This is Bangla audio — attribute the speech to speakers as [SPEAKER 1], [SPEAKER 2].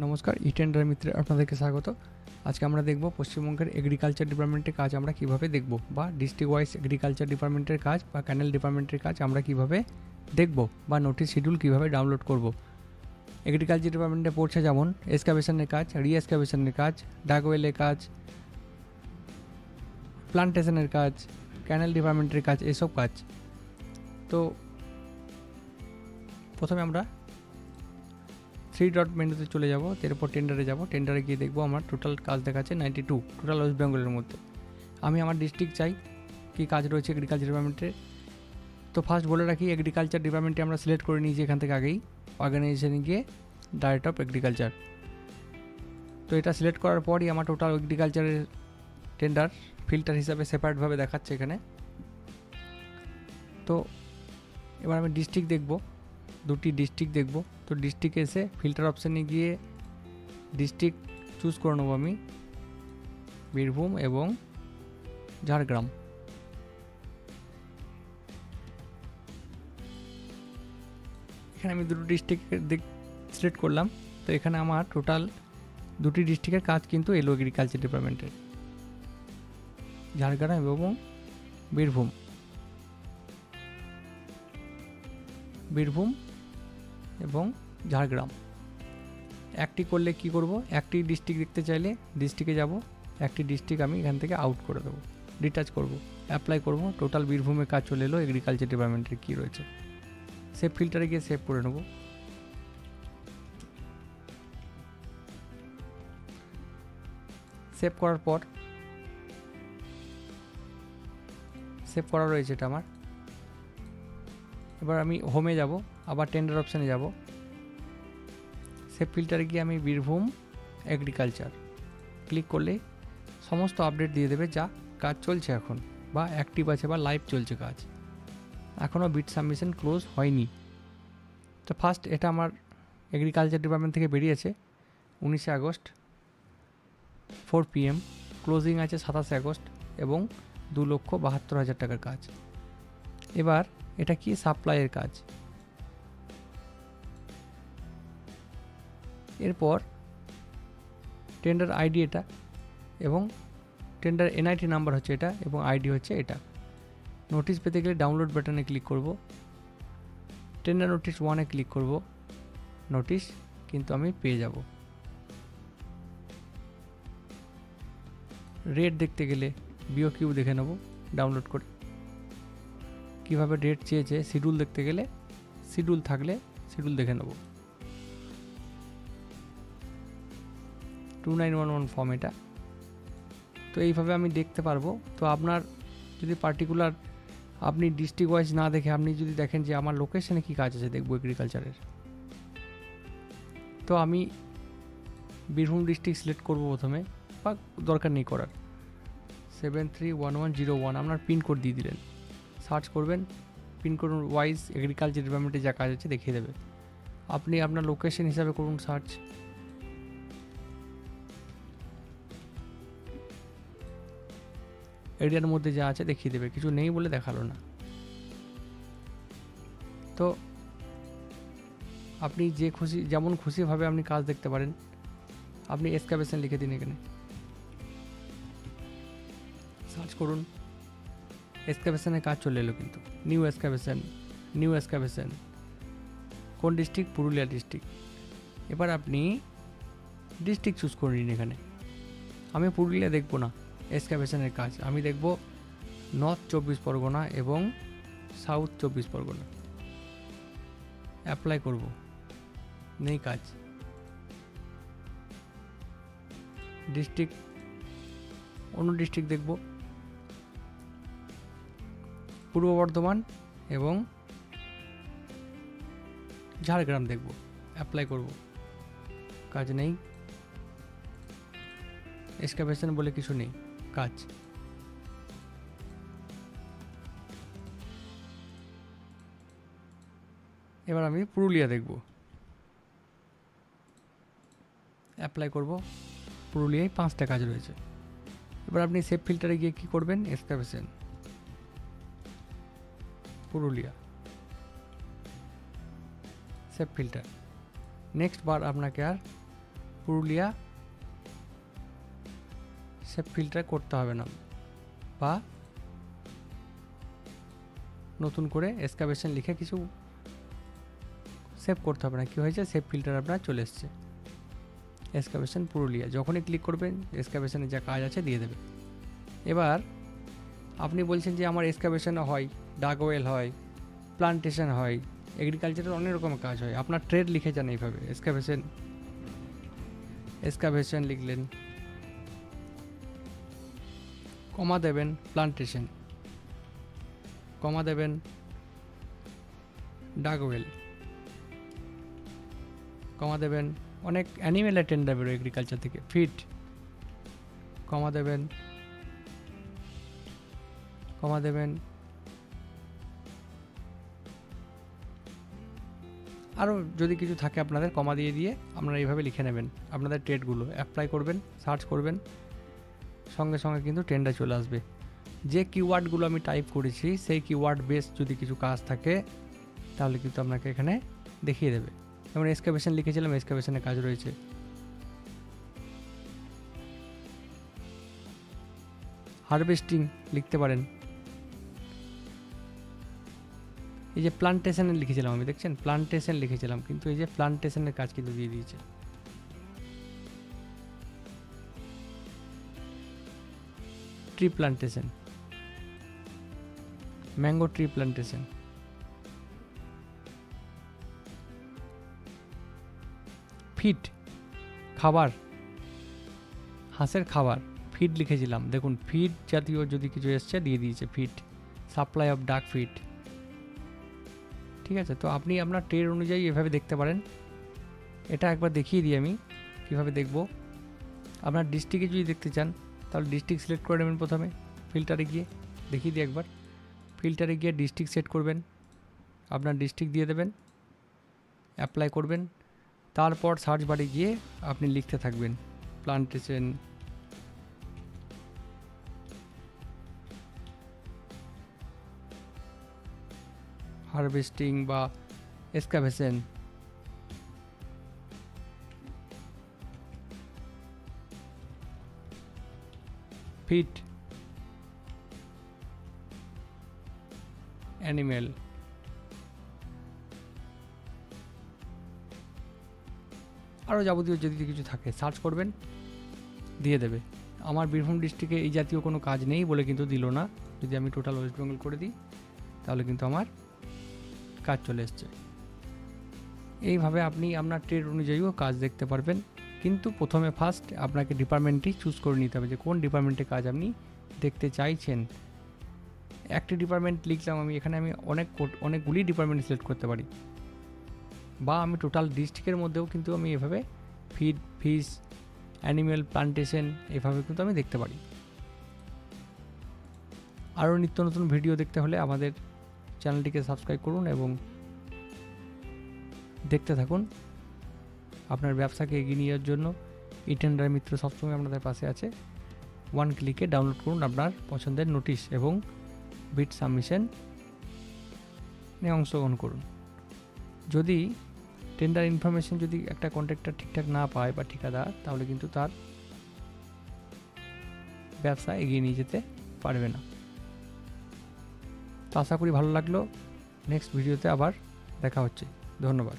[SPEAKER 1] নমস্কার, ইটেন্ডার মিত্রে আপনাদেরকে স্বাগত। আজকে আমরা দেখব পশ্চিমবঙ্গের এগ্রিকালচার ডিপার্টমেন্টের কাজ আমরা কিভাবে দেখব, বা ডিস্ট্রিক্ট ওয়াইজ এগ্রিকালচার ডিপার্টমেন্টের কাজ বা ক্যানেল ডিপার্টমেন্টের কাজ আমরা কিভাবে দেখব, বা নোটিশ শিডিউল কিভাবে ডাউনলোড করব। এগ্রিকালচার ডিপার্টমেন্টে পড়ছে যেমন এক্সকাভেশনের কাজ, রিএক্সকাভেশনের কাজ, ডাকওয়েলের কাজ, প্লান্টেশনের কাজ, ক্যানেল ডিপার্টমেন্টের কাজ, এসব কাজ। তো প্রথমে আমরা 3 ডট মেনুতে চলে যাব, এরপর টেন্ডারে যাব। টেন্ডারে গিয়ে দেখবো আমার টোটাল কাজ দেখাচ্ছে 92 টোটাল ওয়েস্ট বেঙ্গলের মধ্যে। আমি আমার ডিস্ট্রিক্ট চাই, কী কাজ রয়েছে এগ্রিকালচার ডিপার্টমেন্টে। তো ফার্স্ট বলে রাখি, এগ্রিকালচার ডিপার্টমেন্টে আমরা সিলেক্ট করে নিয়েছি এখান থেকে আগেই, অর্গানাইজেশনে গিয়ে ডাইরেক্টর অফ এগ্রিকালচার। তো এটা সিলেক্ট করার পরই আমার টোটাল এগ্রিকালচারের টেন্ডার ফিল্টার হিসাবে সেপারেটভাবে দেখাচ্ছে এখানে। তো এবার আমি ডিস্ট্রিক্ট দেখব, দুটি ডিস্ট্রিক্ট দেখব। তো ডিস্ট্রিক্টে এসে ফিল্টার অপশানে গিয়ে ডিস্ট্রিক্ট চুজ করে নেবো আমি, বীরভূম এবং ঝাড়গ্রাম। এখানে আমি দুটো ডিস্ট্রিক্ট সিলেক্ট করলাম। তো এখানে আমার টোটাল দুটি ডিস্ট্রিক্টের কাজ কিন্তু এলো এগ্রিকালচার ডিপার্টমেন্টের, ঝাড়গ্রাম এবং বীরভূম। বীরভূম এবং ঝাড়গ্রাম একটি করলে কি করব, একটি ডিস্ট্রিক্ট দেখতে চাইলে ডিস্ট্রিক্টে যাব, একটি ডিস্ট্রিক্ট আমি এখান থেকে আউট করে দেবো, ডিটাচ করব, অ্যাপ্লাই করব। টোটাল বীরভূমের কাজ চলে এলো এগ্রিকালচার ডিপার্টমেন্টের কী রয়েছে। সেভ ফিল্টারে গিয়ে সেভ করে নেব। সেভ করার পর সেভ করা রয়েছে এটা আমার। এবার আমি হোমে যাব, আবার টেন্ডার অপশানে যাব। সেভ ফিল্টারে গিয়ে আমি বীরভূম এগ্রিকালচার ক্লিক করলে সমস্ত আপডেট দিয়ে দেবে যা কাজ চলছে এখন, বা অ্যাক্টিভ আছে বা লাইভ চলছে কাজ। এখনও বিড সাবমিশন ক্লোজ হয়নি। তো ফার্স্ট এটা আমার এগ্রিকালচার ডিপার্টমেন্ট থেকে বেরিয়েছে 19 আগস্ট 4 PM, ক্লোজিং আছে 27 আগস্ট এবং 2,72,000 টাকার কাজ। এবার এটা কি সাপ্লাইয়ের কাজ। এরপর টেন্ডার আইডি এটা, এবং টেন্ডার এনআইটি নাম্বার হচ্ছে এটা, এবং আইডি হচ্ছে এটা। নোটিশ পেতে গেলে ডাউনলোড বাটনে ক্লিক করব, টেন্ডার নোটিশ 1-এ ক্লিক করব। নোটিশ কিন্তু আমি পেয়ে যাব। রেট দেখতে গেলে বিওকিউ দেখে নেব ডাউনলোড করে, কীভাবে রেট চেয়েছে। শিডিউল দেখতে গেলে শিডিউল থাকলে শিডিউল দেখে নেব। 2911 ফর্ম এটা। তো এইভাবে আমি দেখতে পারবো। তো আপনার যদি পার্টিকুলার আপনি ডিস্ট্রিক্ট ওয়াইজ না দেখে আপনি যদি দেখেন যে আমার লোকেশনে কী কাজ আছে দেখবো এগ্রিকালচারের, তো আমি বীরভূম ডিস্ট্রিক্ট সিলেক্ট করব প্রথমে, বা দরকার নেই করার। 731101 আপনার পিনকোড দিয়ে দিলেন, সার্চ করবেন, পিনকোড ওয়াইজ এগ্রিকালচার ডিপার্টমেন্টে যা কাজ আছে দেখিয়ে দেবে। আপনি আপনার লোকেশন হিসাবে করুন সার্চ। এরিয়ার মধ্যে যা আছে দেখিয়ে দেবে, কিছু নেই বলে দেখালো না। তো আপনি যে খুশি যেমন খুশিভাবে আপনি কাজ দেখতে পারেন। আপনি এক্সকাভেশন লিখে দিন, এখানে সার্চ করুন, এক্সকাভেশনের কাজ চলে এলো কিন্তু। নিউ এক্সকাভেশন কোন ডিস্ট্রিক্ট? পুরুলিয়া ডিস্ট্রিক্ট। এবার আপনি ডিস্ট্রিক্ট চুজ করে নিন। এখানে আমি পুরুলিয়া দেখব না এক্সকাভেশনের কাজ, আমি দেখব নর্থ 24 পরগনা এবং সাউথ 24 পরগনা। অ্যাপ্লাই করব, নেই কাজ। ডিস্ট্রিক্ট অন্য ডিস্ট্রিক্ট দেখব, পূর্ব বর্ধমান এবং ঝাড়গ্রাম দেখব। অ্যাপ্লাই করব, কাজ নেই। এক্সকাভেশন বলে কিছু নেই কাজ। এবার আমি পুরুলিয়া দেখব, অ্যাপ্লাই করব। পুরুলিয়ায় 5টা কাজ রয়েছে। এবার আপনি সেভ ফিল্টারে গিয়ে কী করবেন, excavation Purulia, save filter. Next বার আপনাকে আর পুরুলিয়া সেভ ফিল্টার করতে হবে না, বা নতুন করে এক্সকাভেশন লিখে কিছু সেভ করতে হবে না। কি হয়েছে, সেভ ফিল্টার আপনার চলে এসছে, এক্সকাভেশন পুরুলিয়া। যখনই ক্লিক করবেন এক্সকাভেশনের যা কাজ আছে দিয়ে দেবে। এবার আপনি বলছেন যে আমার এক্সকাভেশনও হয়, ডাগওয়েল হয়, প্লান্টেশন হয়, এগ্রিকালচারের অনেক রকম কাজ হয়। আপনার ট্রেড লিখে যান এইভাবে, এক্সকাভেশন লিখলেন, কমা দেবেন প্লান্টেশন, কমা দেবেন ডাগওয়েল, কমা দেবেন অনেক অ্যানিমেলের টেন্ডার বেরো এগ্রিকালচার থেকে, ফিট, কমা দেবেন, কমা দেবেন, আরও যদি কিছু থাকে আপনাদের কমা দিয়ে দিয়ে আপনারা এইভাবে লিখে নেবেন আপনাদের ট্রেডগুলো, অ্যাপ্লাই করবেন, সার্চ করবেন, সঙ্গে সঙ্গে কিন্তু টেন্ডার চলে আসবে। যে কিওয়ার্ডগুলো আমি টাইপ করেছি সেই কিওয়ার্ড বেস যদি কিছু কাজ থাকে তাহলে কিন্তু আপনাকে এখানে দেখিয়ে দেবে। যেমন এক্সকাভেশন লিখেছিলাম, এক্সকাভেশনের কাজ রয়েছে। হারভেস্টিং লিখতে পারেন। এই যে প্লান্টেশনে লিখেছিলাম আমি, দেখছেন প্লান্টেশন লিখেছিলাম, কিন্তু এই যে প্লান্টেশনের কাজ কিন্তু দিয়ে দিয়েছে। Tree plantation, mango tree plantation, feed খাবার, হাঁসের খাবার, ফিড লিখেছিলাম, দেখুন ফিড জাতীয় যদি কিছু এসছে দিয়ে দিয়েছে, ফিড, সাপ্লাই অফ ডাক ফিড। ঠিক আছে, তো আপনি আপনার ট্রেড অনুযায়ী এভাবে দেখতে পারেন। এটা একবার দেখিয়ে দিই আমি কীভাবে দেখব। আপনার ডিস্ট্রিক্টে যদি দেখতে চান তাহলে ডিস্ট্রিক্ট সিলেক্ট করে নেবেন প্রথমে, ফিল্টারে গিয়ে দেখিয়ে দিই একবার। ফিল্টারে গিয়ে ডিস্ট্রিক্ট সেট করবেন, আপনার ডিস্ট্রিক্ট দিয়ে দেবেন, অ্যাপ্লাই করবেন। তারপর সার্চ বারে গিয়ে আপনি লিখতে থাকবেন প্লান্টেশন, হারভেস্টিং বা এক্সকাভেশন, ফিট, অ্যানিমেল, আরও যাবতীয় যদি কিছু থাকে সার্চ করবেন, দিয়ে দেবে। আমার বীরভূম ডিস্ট্রিক্টে এই জাতীয় কোনো কাজ নেই বলে কিন্তু দিল না। যদি আমি টোটাল ওয়েস্ট বেঙ্গল করে দিই তাহলে কিন্তু আমার কাজ চলে এসছে। এইভাবে আপনি আপনার ট্রেড অনুযায়ীও কাজ দেখতে পারবেন, কিন্তু প্রথমে ফার্স্ট আপনাকে ডিপার্টমেন্টটি চুজ করে নিতে হবে যে কোন ডিপার্টমেন্টে কাজ আপনি দেখতে চাইছেন। একটি ডিপার্টমেন্ট লিখলাম আমি, এখানে আমি অনেকগুলি ডিপার্টমেন্ট সিলেক্ট করতে পারি, বা আমি টোটাল ডিস্ট্রিক্টের মধ্যেও কিন্তু আমি এভাবে ফিড, ফিশ, অ্যানিমেল, প্লান্টেশন এভাবে কিন্তু আমি দেখতে পারি। আরও নিত্য নতুন ভিডিও দেখতে হলে আমাদের চ্যানেলটিকে সাবস্ক্রাইব করুন এবং দেখতে থাকুন। আপনার ব্যবসাকে এগিয়ে নেওয়ার জন্য ইটেন্ডার মিত্র সবসময় আপনাদের পাশে আছে। ওয়ান ক্লিকে ডাউনলোড করুন আপনার পছন্দের নোটিশ এবং বিড সাবমিশন অংশগ্রহণ করুন। যদি টেন্ডার ইনফরমেশন যদি একটা কন্ট্রাক্টর ঠিকঠাক না পায় বা ঠিকাদার, তাহলে কিন্তু তার ব্যবসা এগিয়ে নিয়ে যেতে পারবে না। তো আশা করি ভালো লাগলো। নেক্সট ভিডিওতে আবার দেখা হচ্ছে। ধন্যবাদ।